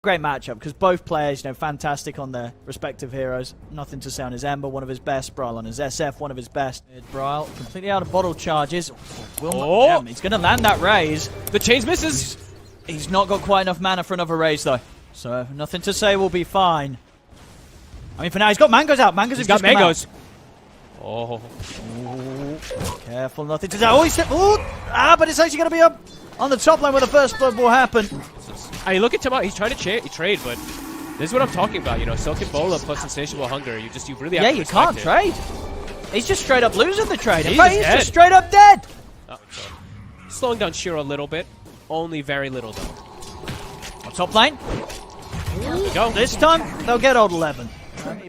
Great matchup because both players, fantastic on their respective heroes. Nothing to say on his Ember, one of his best. Bryle on his SF, one of his best. Bryle completely out of bottle charges. He's going to land that raise. The chains misses. He's not got quite enough mana for another raise though. So nothing to say, will be fine. I mean, for now he's got mangoes out. Mangoes. He's got mangoes. Oh. Ooh. Careful, nothing to say. Oh, he's but it's actually going to be up on the top line where the first blood will happen. I mean, look at Tomato. He's trying to trade, but this is what I'm talking about. Silk and Bola plus Insatiable Hunger. You really have to you can't trade. He's just straight up losing the trade. In fact, he's dead. just straight up dead. Slowing down Shiro a little bit. Only very little, though. On top lane. There we go. This time, they'll get old 11.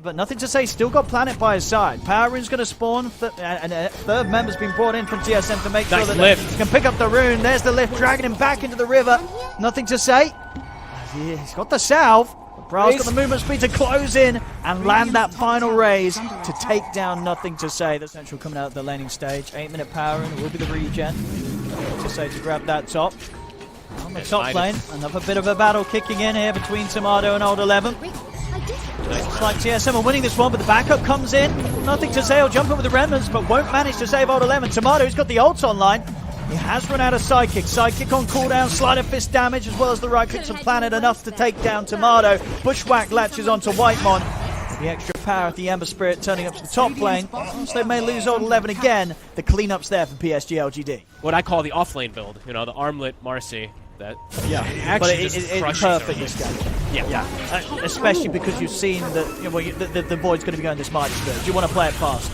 But nothing to say, still got Planet by his side. Power Rune's going to spawn, and a third member's been brought in from TSM to make sure that they can pick up the rune. There's the lift, dragging him back into the river. Nothing to say. He's got the salve. Bryle's got the movement speed to close in and land that final raise to take down. Nothing to say. The Central coming out of the laning stage. 8-minute Power Rune, it will be the regen. Nothing to say to grab that top. On the top lane, another bit of a battle kicking in here between Tomato and Old 11. Looks like TSM are winning this one, but the backup comes in. Nothing to say, he'll jump in with the remnants, but won't manage to save Old 11. Tomato's got the ults online. He has run out of Psychic. Psychic on cooldown, Sleight Fist damage, as well as the right clicks on Planet, enough to take down Tomato. Bushwhack latches onto Whitemon. The extra power of the Ember Spirit turning up to the top lane. So they may lose Old 11 again. The cleanup's there for Psg.Lgd. What I call the offlane build, the Armlet Marcy. Actually, it's perfect this game. Yeah. Especially because you've seen that the void's going to be going this Mighty Spirit. You want to play it fast.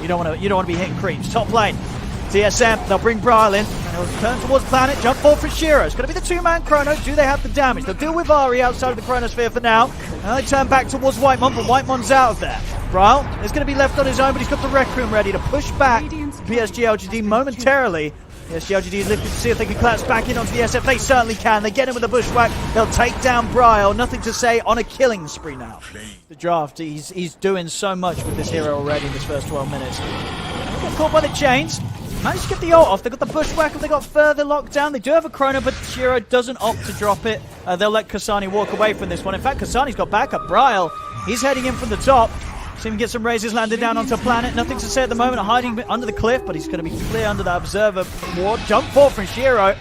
You don't want to be hitting creeps. Top lane, TSM. They'll bring Bryle in and he'll turn towards Planet. Jump forward for Shiro. It's going to be the two-man Chrono. Do they have the damage? They'll deal with Ari outside of the Chronosphere for now. And they turn back towards Whitemon, but Whitemon's out of there. Bryle is going to be left on his own, but he's got the Requiem ready to push back Psg.Lgd momentarily. Psg.Lgd is looking to see if they can collapse back in onto the SF. They certainly can. They get him with a bushwhack. They'll take down Bryle. Nothing to say, on a killing spree now. The draft, he's doing so much with this hero already in this first 12 minutes. Got caught by the chains. Managed to get the ult off. They've got the bushwhack and they got further locked down. They do have a Chrono, but Shiro doesn't opt to drop it. They'll let Kasani walk away from this one. In fact, Kasani's got backup. Bryle, he's heading in from the top. See him get some raises landed down onto Planet. Nothing to say at the moment, hiding under the cliff, but he's going to be clear under the Observer ward. Jump forward from Shiro.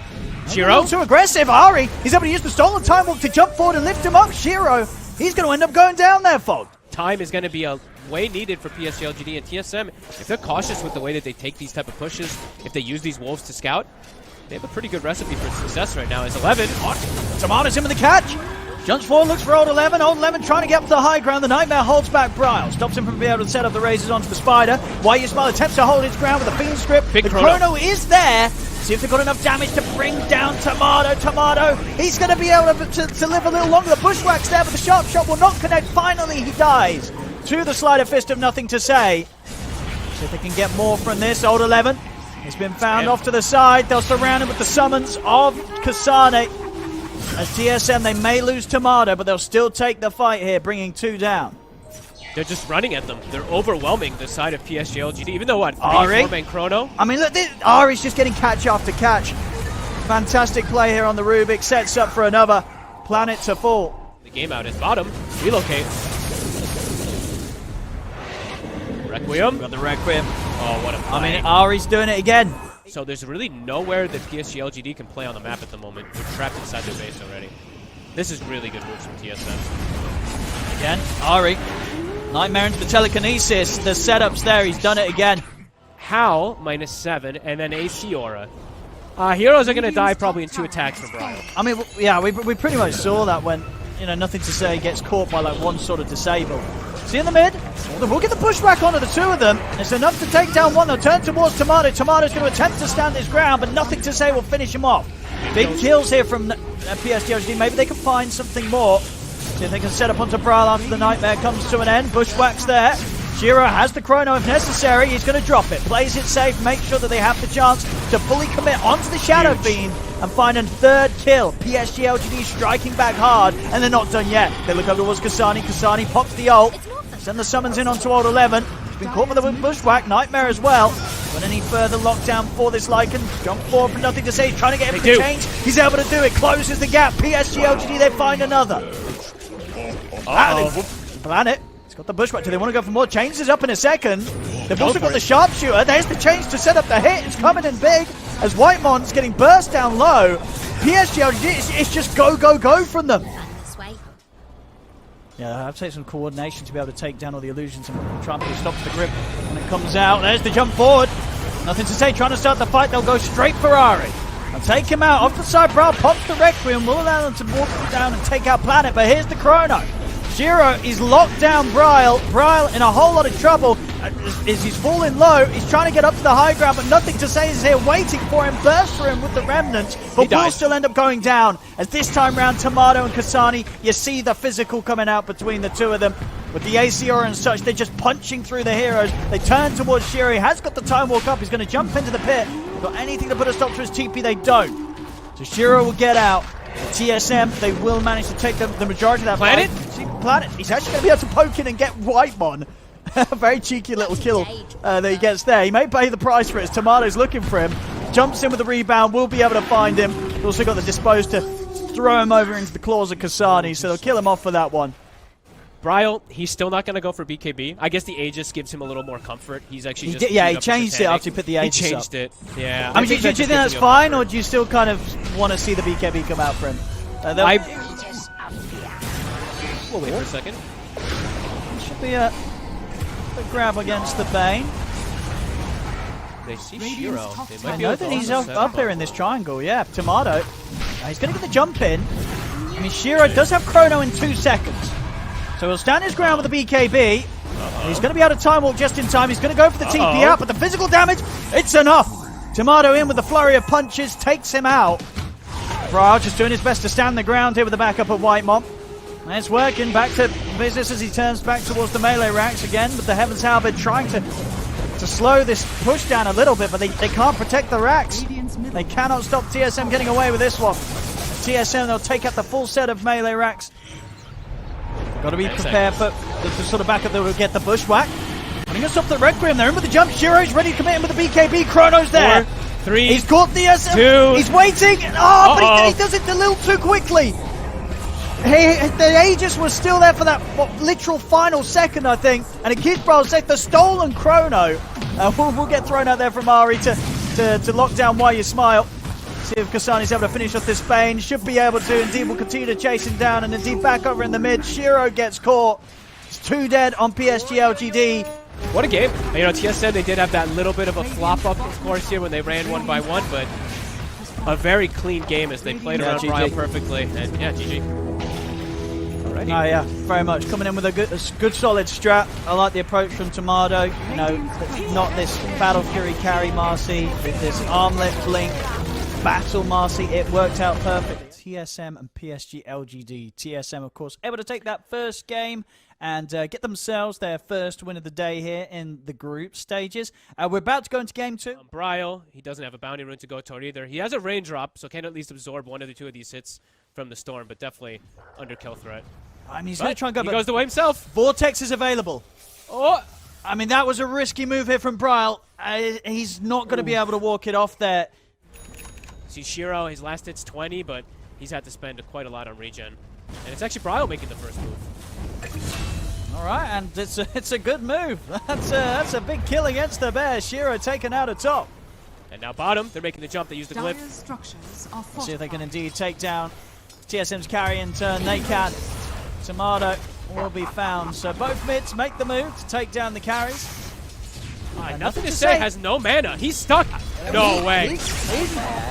Shiro? Too aggressive. Ari, he's able to use the Stolen Time Walk to jump forward and lift him up. Shiro, he's going to end up going down there, Fog. Time is going to be way needed for Psg.Lgd and TSM. If they're cautious with the way that they take these type of pushes, if they use these wolves to scout, they have a pretty good recipe for success right now. As 11. Tomato's in with the catch. Jumps forward, looks for Old 11. Old 11 trying to get up to the high ground. The Nightmare holds back Bryle. Stops him from being able to set up the raises onto the Spider. White Ismail attempts to hold his ground with a Fiend Strip. The Chrono is there. See if they've got enough damage to bring down Tomato. Tomato, he's going to be able to live a little longer. The Bushwhack's there, but the Sharp Shot will not connect. Finally, he dies to the Sleight of Fist of Nothing to Say. See if they can get more from this. Old 11 has been found off to the side. They'll surround him with the summons of Kasane. As TSM, they may lose Tomato, but they'll still take the fight here, bringing 2 down. They're just running at them. They're overwhelming the side of Psg.Lgd, even though Ari? 4-man Chrono. I mean, look, Ari's just getting catch after catch. Fantastic play here on the Rubik. Sets up for another Planet to fall. The game out is bottom. Relocate. Requiem. Got the Requiem. Oh, what a play. I mean, Ari's doing it again. So there's really nowhere that Psg.Lgd can play on the map at the moment. They're trapped inside their base already. This is really good moves from TSM. Again, Ari. Nightmare into the telekinesis. The setup's there. He's done it again. Howl, -7, and then AC Aura. Heroes are going to die probably in 2 attacks from Bryle. I mean, yeah, we pretty much saw that when, Nothing to Say gets caught by like one sort of disable. See in the mid? We'll get the pushback onto the 2 of them. It's enough to take down one. They'll turn towards Tomato. Tomato's going to attempt to stand his ground, but Nothing to Say will finish him off. Big kills here from Psg.Lgd. Maybe they can find something more. See if they can set up onto Bryle after the Nightmare comes to an end. Bushwhack's there. Shiro has the Chrono if necessary. He's going to drop it. Plays it safe. Make sure that they have the chance to fully commit onto the Shadow Fiend and find a 3rd kill. Psg.Lgd striking back hard, and they're not done yet. They look over towards Kasani. Kasani pops the ult. Send the summons in onto Old 11. He's been caught with a Bushwhack. Nightmare as well. But any further lockdown for this Lycan. Jump forward for Nothing to Say. He's trying to get him to change. He's able to do it. Closes the gap. Psg.Lgd, they find another. Planet. He's got the bushwhack. Do they want to go for more? Changes up in a second. They've also got the sharpshooter. There's the change to set up the hit. It's coming in big as Whitemon's getting burst down low. Psg.Lgd, it's just go, go, go from them. Yeah, I have to take some coordination to be able to take down all the illusions and try and put a stop to the grip when it comes out. There's the jump forward. Nothing to say. Trying to start the fight. They'll go straight for Ari. I'll take him out. Off the side, Brawl pops the Requiem. Will allow them to walk down and take out Planet. But here's the Chrono. Shiro is locked down Bryle. Bryle in a whole lot of trouble. As he's falling low, he's trying to get up to the high ground, but nothing to say is here waiting for him. Burst for him with the remnants, but will still end up going down. As this time round, Tomato and Kasani, you see the physical coming out between the two of them. With the ACR and such, they're just punching through the heroes. They turn towards Shiro. He has got the time walk up. He's going to jump into the pit. Got anything to put a stop to his TP? They don't. So Shiro will get out. TSM, they will manage to take the majority of that Planet. See, Planet, he's actually going to be able to poke in and get Whitemon. A very cheeky little kill that he gets there. He may pay the price for it as Tomato's looking for him. Jumps in with the rebound, will be able to find him. He's also got the dispose to throw him over into the claws of Kasani, so they'll kill him off for that one. Bryle, he's still not going to go for BKB. I guess the Aegis gives him a little more comfort. He's actually just... he changed it after he put the Aegis He changed it, yeah. I mean, do you think that's fine, or do you still kind of want to see the BKB come out for him? We'll wait for a second. Should be a grab against the Bane. They see Shiro. They might I be know able to that he's also up here in this triangle, yeah. Tomato. He's going to get the jump in. I mean, Shiro does have Chrono in 2 seconds. So he'll stand his ground with the BKB. He's going to be able to time walk just in time. He's going to go for the TP out, but the physical damage, it's enough. Tomato in with a flurry of punches, takes him out. Bryle just doing his best to stand the ground here with the backup of Whitemon. And it's working, back to business as he turns back towards the melee racks again with the Heaven's Halberd trying to slow this push down a little bit, but they can't protect the racks. They cannot stop TSM getting away with this one. TSM, they'll take out the full set of melee racks. Got to be prepared for the sort of backup that will get the bushwhack. Running us off the Requiem, they're in with the jump. Shiro's ready to commit in with the BKB. Chrono's there. 4, 3, he's caught the 2. He's waiting. Oh, but he does it a little too quickly. The Aegis was still there for that literal final second, I think. And it keeps Bryle safe. The stolen Chrono will get thrown out there from Ari to lock down Why You Smile. See if Kasani's able to finish off this Bane. Should be able to. Indeed, will continue to chase him down. And indeed, back over in the mid. Shiro gets caught. It's 2 dead on Psg.Lgd. What a game. You know, TSM, they did have that little bit of a flop up, of course, here when they ran 1 by 1, but a very clean game as they played around Bryle perfectly. And yeah, GG. Already. Oh yeah, very much. Coming in with a good solid strat. I like the approach from Tomato. You know, not this Battle Fury carry Marcy, with this armlet blink. Battle Marcy, it worked out perfectly. TSM and Psg.Lgd. TSM, of course, able to take that first game and get themselves their first win of the day here in the group stages. We're about to go into game 2. Bryle, he doesn't have a bounty rune to go toward either. He has a range drop, so can at least absorb 1 of the 2 of these hits from the Storm, but definitely under kill threat. I mean, he's going to try and go, he goes the way himself. Vortex is available. Oh! I mean, that was a risky move here from Bryle. He's not going to be able to walk it off there. See Shiro, his last hit's 20, but he's had to spend quite a lot on regen. And it's actually Bryle making the first move. All right, and it's a good move. That's a big kill against the Bear. Shiro taken out atop. And now bottom, they're making the jump. They use the glyph. See if they can indeed take down TSM's carry in turn. They can. Tomato will be found. So both mids make the move to take down the carries. Nothing to say. Has no mana. He's stuck. No way. He's going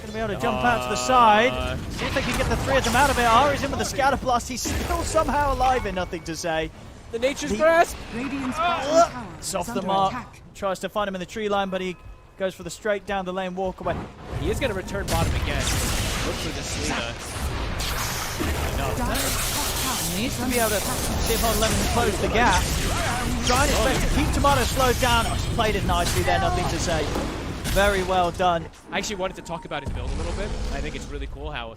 to be able to jump out to the side. See if they can get the 3 of them out of it. Ari's in with the scatter blast. He's still somehow alive and nothing to say. The Nature's Grasp. It's off the mark. Tries to find him in the tree line, but he goes for the straight down the lane walk away. He is going to return bottom again. Look for this Lima. He needs to be able to see if Lemon can close the gap. Trying his best to keep Tomato slowed down. Oh, he played it nicely there, nothing to say. Very well done. I actually wanted to talk about his build a little bit. I think it's really cool how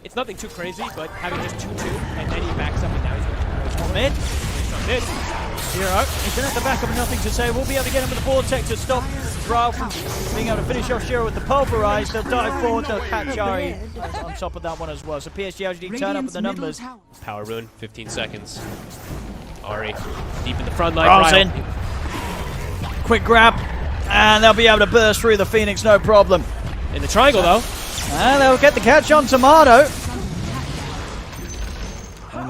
it's nothing too crazy, but having just 2-2, and then he backs up and now he's going to Mid. mid. Hero, he's been at the back of nothing to say. We'll be able to get him with the Vortex to stop Brawl from being able to finish off Shiro with the Pulverize. They'll dive forward, they'll catch Ari on top of that one as well. So Psg.Lgd turn up with the numbers. Power rune, 15 seconds. Ari deep in the front line. Brawl's in. Quick grab, and they'll be able to burst through the Phoenix, no problem. In the triangle, though. And they'll get the catch on Tomato.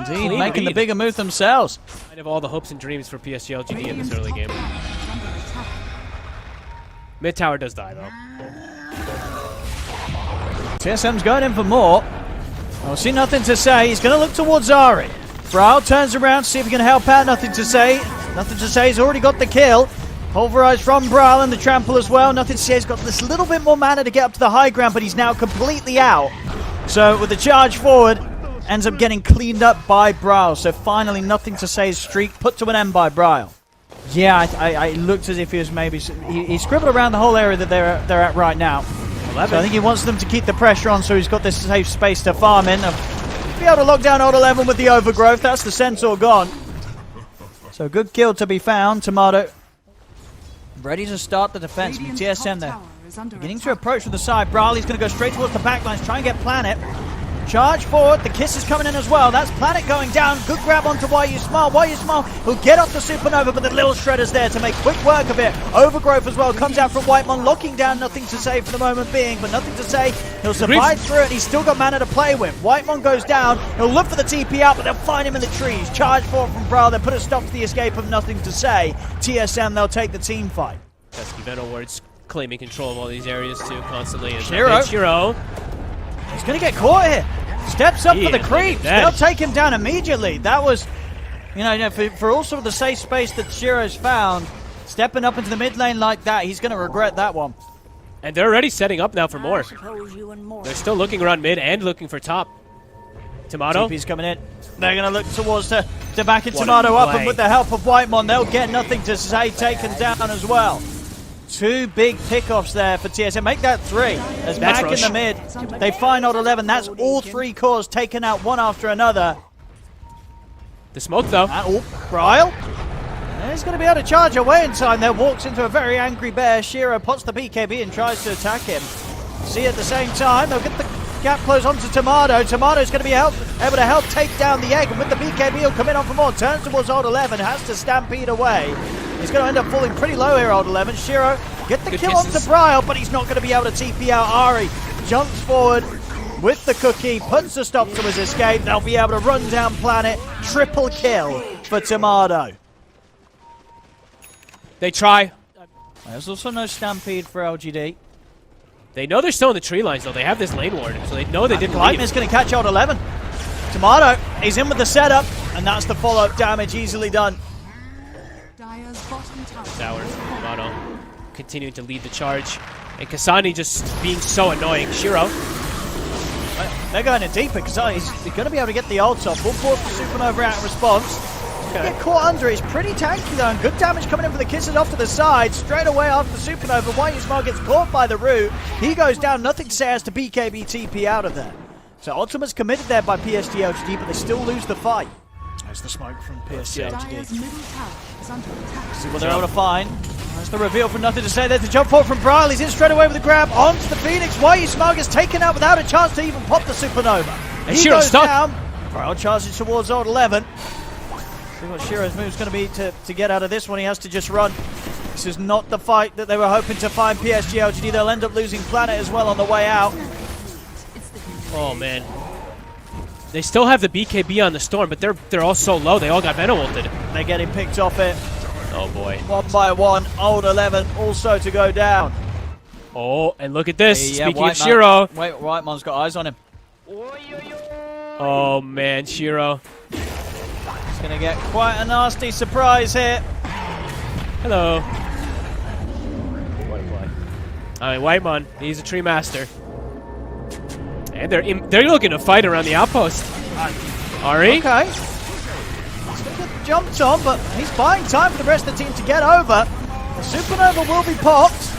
Indeed, making the bigger move themselves. Kind of all the hopes and dreams for Psg.Lgd in this early game. Mid tower does die, though. TSM's going in for more. I'll see nothing to say. He's going to look towards Ari. Brawl turns around, see if he can help out. Nothing to say. Nothing to say. He's already got the kill. Pulverized from Brawl and the trample as well. Nothing to say. He's got this little bit more mana to get up to the high ground, but he's now completely out. So with the charge forward, ends up getting cleaned up by Brawl. So finally, nothing to say. His streak put to an end by Brawl. Yeah, I looked as if he was maybe... He scribbled around the whole area that they're at right now. 11. So I think he wants them to keep the pressure on, so he's got this safe space to farm in. Be able to lock down Odd 11 with the overgrowth. That's the Centaur gone. So good kill to be found. Tomato ready to start the defense. TSM there. Beginning to approach from the side. Brawley's going to go straight towards the backlines, try and get Planet. Charge forward. The kiss is coming in as well. That's Planet going down. Good grab onto Why You Smile. Why You Smile will get off the Supernova, but the little Shredder's there to make quick work of it. Overgrowth as well. Comes out from Whitemon, locking down. Nothing to say for the moment being, but nothing to say. He'll survive through it. He's still got mana to play with. Whitemon goes down. He'll look for the TP out, but they'll find him in the trees. Charge forward from Brawl. They'll put a stop to the escape of Nothing to Say. TSM, they'll take the team fight. Pesky Venom Words claiming control of all these areas too constantly. Shiro. He's going to get caught here. Steps up for the creeps. They'll take him down immediately. That was, for all sort of the safe space that Shiro's found, stepping up into the mid lane like that, he's going to regret that one. And they're already setting up now for more. They're still looking around mid and looking for top. Tomato. TP's coming in. They're going to look towards to back in Tomato up, and with the help of Whitemon, they'll get Nothing to Say taken down as well. Two big pickoffs there for TSM. Make that 3. As back in the mid, they find Odd 11. That's all 3 cores taken out one after another. The smoke, though. Brawl. He's going to be able to charge away in time there. Walks into a very angry bear. Shiro pots the BKB and tries to attack him. See, at the same time, they'll get the gap close onto Tomato. Tomato's going to be able to help take down the egg. And with the BKB, he'll come in on for more. Turns towards Odd 11. Has to stampede away. He's going to end up falling pretty low here, Odd 11. Shiro, get the kill onto Brawl, but he's not going to be able to TP out Ari. Jumps forward with the cookie, puts a stop to his escape. They'll be able to run down Planet. Triple kill for Tomato. They try. There's also no stampede for LGD. They know they're still in the tree lines, though. They have this lane ward, so they know they didn't leave. Lightman's going to catch Odd 11. Tomato, he's in with the setup, and that's the follow-up damage easily done. Towers, Tomato continuing to lead the charge, and Kasani just being so annoying. Shiro. They're going in deeper. Kasani's going to be able to get the ults off. Full force for Supernova out in response. Get caught under. It's pretty tanky though, and good damage coming in for the kisses off to the side. Straight away after the Supernova, Why You Smile gets caught by the root. He goes down. Nothing to Say as to BKB TP out of there. So Ultimate's committed there by Psg.Lgd, but they still lose the fight. There's the smoke from Psg.Lgd. See what they're able to find. That's the reveal from Nothing to Say. There's the jump forward from Brawl. He's in straight away with the grab onto the Phoenix. Why You Smile gets taken out without a chance to even pop the Supernova. And Shiro's goes stuck. Down. Brawl charges towards Odd 11. See what Shiro's move is going to be to get out of this one. He has to just run. This is not the fight that they were hoping to find. Psg.Lgd, they'll end up losing Planet as well on the way out. Oh, man. They still have the BKB on the Storm, but they're all so low. They all got Venom ulted. They're getting picked off it. Oh, boy. One by one. Odd 11 also to go down. Oh, and look at this. Yeah, Speaking of Shiro. Wait, Whitemon's got eyes on him. Oh, man, Shiro. He's going to get quite a nasty surprise here. Hello. What a play. I mean, Whitemon, he's a tree master. And they're looking to fight around the outpost. Ari? Okay. He's going to get jumped on, but he's buying time for the rest of the team to get over. The Supernova will be popped.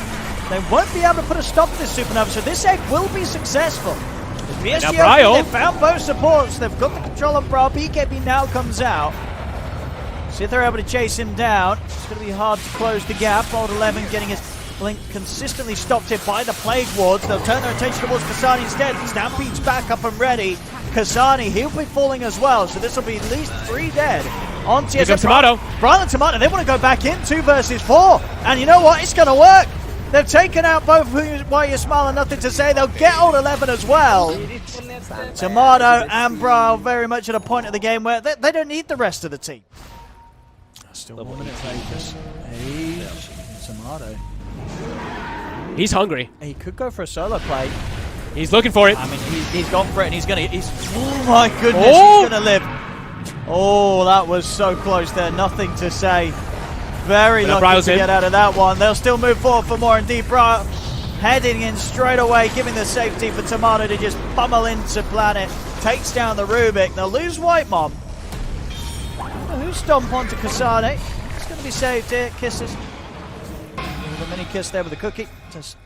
They won't be able to put a stop to this Supernova, so this egg will be successful. The Psg, they've found both supports. They've got the control of Brawl. BKB now comes out. See if they're able to chase him down. It's going to be hard to close the gap. Old 11 getting his blink consistently stopped it by the Plague Wards. They'll turn their attention towards Kasani instead. Stampede's back up and ready. Kasani, he'll be falling as well, so this will be at least 3 dead. On TSM. Tomato. Brian and Tomato, they want to go back in 2 versus 4. And you know what? It's going to work. They've taken out both Why You Smile and Nothing to Say. They'll get Old 11 as well. Tomato and Braille very much at a point of the game where they don't need the rest of the team. Still 1 minute focus. Hey, Tomato. He's hungry. He could go for a solo play. He's looking for it. I mean, he's gone for it, and he's gonna. Oh my goodness, he's gonna live. Oh, that was so close there. Nothing to say. Very lucky to get out of that one. They'll still move forward for more. Indeed, Braille heading in straight away, giving the safety for Tomato to just pummel into Planet. Takes down the Rubik. They'll lose White Mob. Who stomp onto Kasane? It's going to be saved here. Kisses. With a mini kiss there with a cookie. Just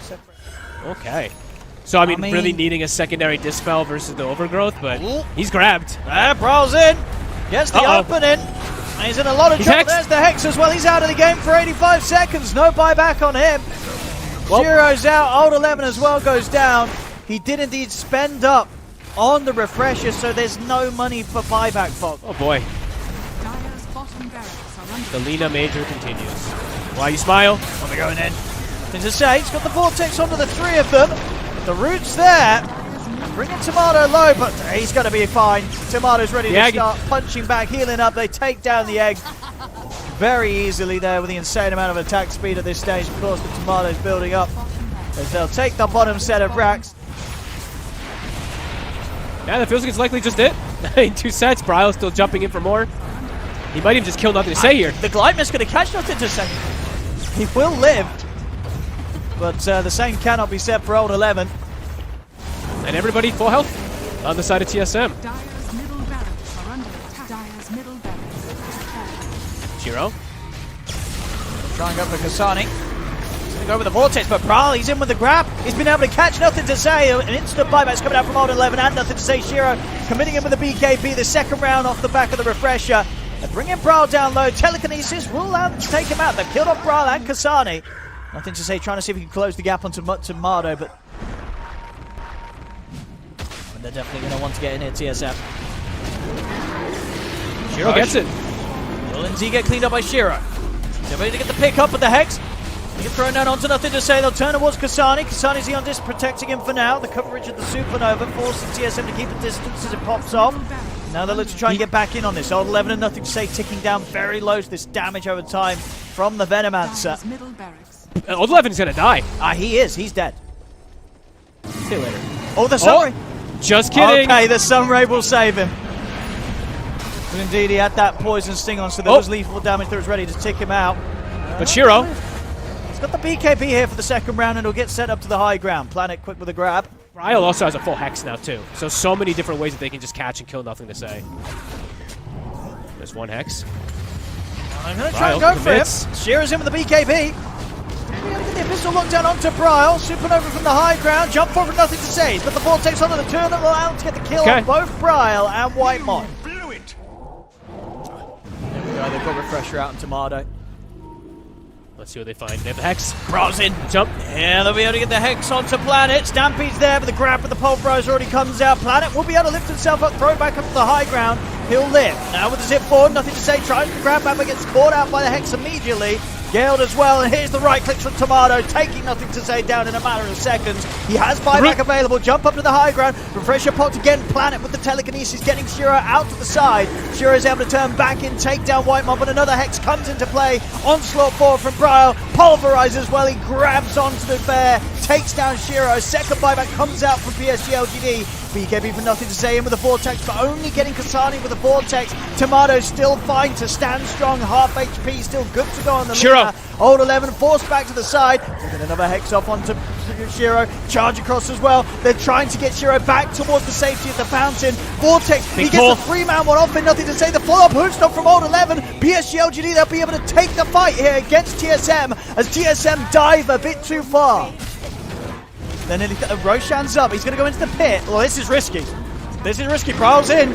separate. Okay. So, I mean, really needing a secondary dispel versus the overgrowth, but he's grabbed. Brawl's in. Gets the opening. And he's in a lot of trouble. Hexed. There's the Hex as well. He's out of the game for 85 seconds. No buyback on him. Shiro's out. Old 11 as well goes down. He did indeed spend up on the refresher, so there's no money for buyback, Fog. Oh, boy. The Lima Major continues. Why you smile? What are we going in? Nothing to say. He's got the Vortex onto the 3 of them. The root's there. Bringing Tomato low, but he's going to be fine. Tomato's ready to start punching back, healing up. They take down the egg very easily there with the insane amount of attack speed at this stage. Of course, the Tomato's building up as they'll take the bottom set of racks. Yeah, that feels like it's likely just it. In 2 sets, Bryle still jumping in for more. He might even just kill Nothing to Say here. The Glide Mist going to catch Nothing to Say. He will live, but the same cannot be said for Old 11. And everybody full health on the side of TSM. Dire's middle barracks are under attack. Dire's middle barracks. Shiro. Trying up for Kasani. He's going to go with the Vortex, but Brawl, he's in with the grab. He's been able to catch Nothing to Say. An instant buyback's coming out from Old 11 and Nothing to Say. Shiro committing him with the BKB, the second round off the back of the refresher. They're bringing Brawl down low. Telekinesis will allow them to take him out. They've killed off Brawl and Kasani. Nothing to Say, trying to see if he can close the gap onto Tomato, but they're definitely going to want to get in here, TSM. Shiro gets it. Will Lindsay get cleaned up by Shiro? They're ready to get the pick up with the Hex. They get thrown down onto Nothing to Say. They'll turn towards Kasani. Kasani's the on disc, protecting him for now. The coverage of the Supernova forcing TSM to keep the distance as it pops off. Now they look to try and get back in on this. Old 11 and Nothing to Say ticking down very low to this damage over time from the Venomancer. Old 11's going to die. He is. He's dead. See you later. Oh, the Sunray. Just kidding. Okay, the Sunray will save him. But indeed, he had that poison sting on, so there was lethal damage that was ready to tick him out. But Shiro. He's got the BKB here for the second round, and he'll get set up to the high ground. Planet quick with a grab. Ryle also has a full Hex now, too. So many different ways that they can just catch and kill Nothing to Say. There's 1 Hex. I'm going to try and go for him. Shiro's in with the BKB. The Abyssal lockdown onto Bryle. Supernova from the high ground. Jump forward for Nothing to Say. He's got the Vortex onto the 2 of them. Will allow him to get the kill on both Bryle and White Mon. There we go. They've got Refresher out and Tomato. Let's see what they find. They have the Hex. Bros in. Jump. Yeah, they'll be able to get the Hex onto Planet. Stampede's there, but the grab for the Pulverizer already comes out. Planet will be able to lift himself up, throw back up to the high ground. He'll live. Now with the zip forward, Nothing to Say. Tries to grab back, but gets caught out by the Hex immediately. Galed as well, and here's the right click from Tomato, taking Nothing to Say down in a matter of seconds. He has buyback available, jump up to the high ground, Refresher popped again, Planet with the telekinesis getting Shiro out to the side. Shiro is able to turn back in, take down White Mob, and another Hex comes into play. Onslaught forward from Bryle, pulverizes as well, he grabs onto the bear, takes down Shiro, second buyback comes out from Psg.Lgd. BKB for Nothing to Say in with the Vortex, but only getting Kasani with the Vortex. Tomato still fine to stand strong, half HP, still good to go on the Shiro. Old 11 forced back to the side. We'll get another Hex off onto Shiro. Charge across as well. They're trying to get Shiro back towards the safety of the fountain. Vortex, he gets a 3-man one off and Nothing to Say. The follow-up hook stop from Old 11. Psg.Lgd, they'll be able to take the fight here against TSM as TSM dive a bit too far. Then Roshan's up. He's going to go into the pit. Well, this is risky. This is risky. Brawl's in.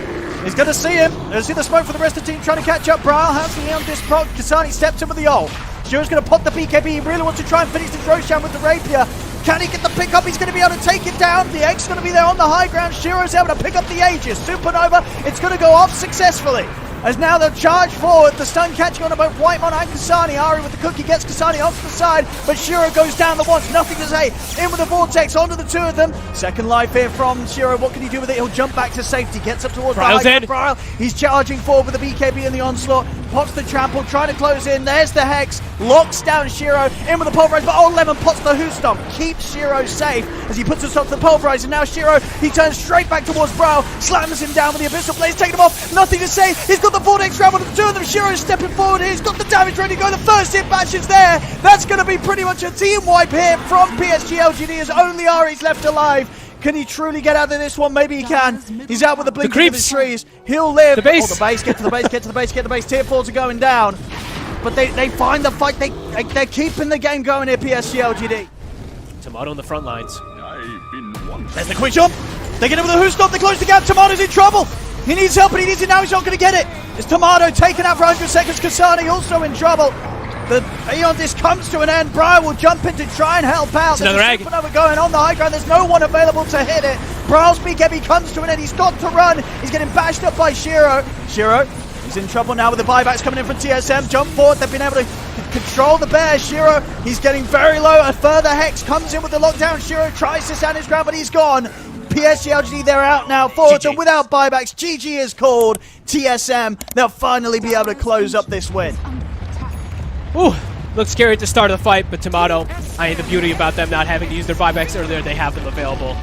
He's going to see him. There's see the smoke for the rest of the team trying to catch up. Brawl has the on this proc. Kasani steps in with the ult. Shiro's going to pop the BKB. He really wants to try and finish the Roshan with the rapier. Can he get the pick up? He's going to be able to take it down. The Egg's going to be there on the high ground. Shiro's able to pick up the Aegis. Supernova, it's going to go off successfully. As now they'll charge forward, the stun catching on both Whitemon and Kasani. Ari with the cookie gets Kasani off the side, but Shiro goes down the once, nothing to say. In with the Vortex, onto the two of them. Second life here from Shiro, what can he do with it? He'll jump back to safety, gets up towards Brawl. He's charging forward with the BKB in the onslaught, pops the trample, trying to close in. There's the Hex, locks down Shiro, in with the Pulverize, but Old Lemon pots the Who Stomp, keeps Shiro safe as he puts a stop to the Pulverize, and now Shiro, he turns straight back towards Brawl, slams him down with the Abyssal Blaze, taking him off, nothing to say. He's got the Vortex Ramble to the two of them. Shiro stepping forward here, he's got the damage ready to go. The first hit batch is there. That's going to be pretty much a team wipe here from PSG.Lgd as only Ari's left alive. Can he truly get out of this one? Maybe he can. He's out with the blink of the trees. He'll live. The base. Oh, the base. Get to the base. Get to the base. Get to the base. Tier 4s are going down. But they find the fight. They're keeping the game going here, PSG.Lgd. Tomato on the front lines. There's the quick jump. They get him with the Who Stop. They close the gap. Tomato's in trouble. He needs help, and he needs it now. He's not going to get it. It's Tomato taken out for 100 seconds. Kasani also in trouble. The Aeon Disc comes to an end. Brian will jump in to try and help out. There's another egg. Supernova going on the high ground. There's no one available to hit it. Braul's BKB comes to an end. He's got to run. He's getting bashed up by Shiro. Shiro, he's in trouble now with the buybacks coming in from TSM. Jump forward. They've been able to control the bear. Shiro, he's getting very low. A further Hex comes in with the lockdown. Shiro tries to stand his ground, but he's gone. PSG.Lgd, they're out now forward and without buybacks. GG is called. TSM, they'll finally be able to close up this win. Ooh, looked scary at the start of the fight, but Tomato, the beauty about them not having to use their buybacks earlier, they have them available.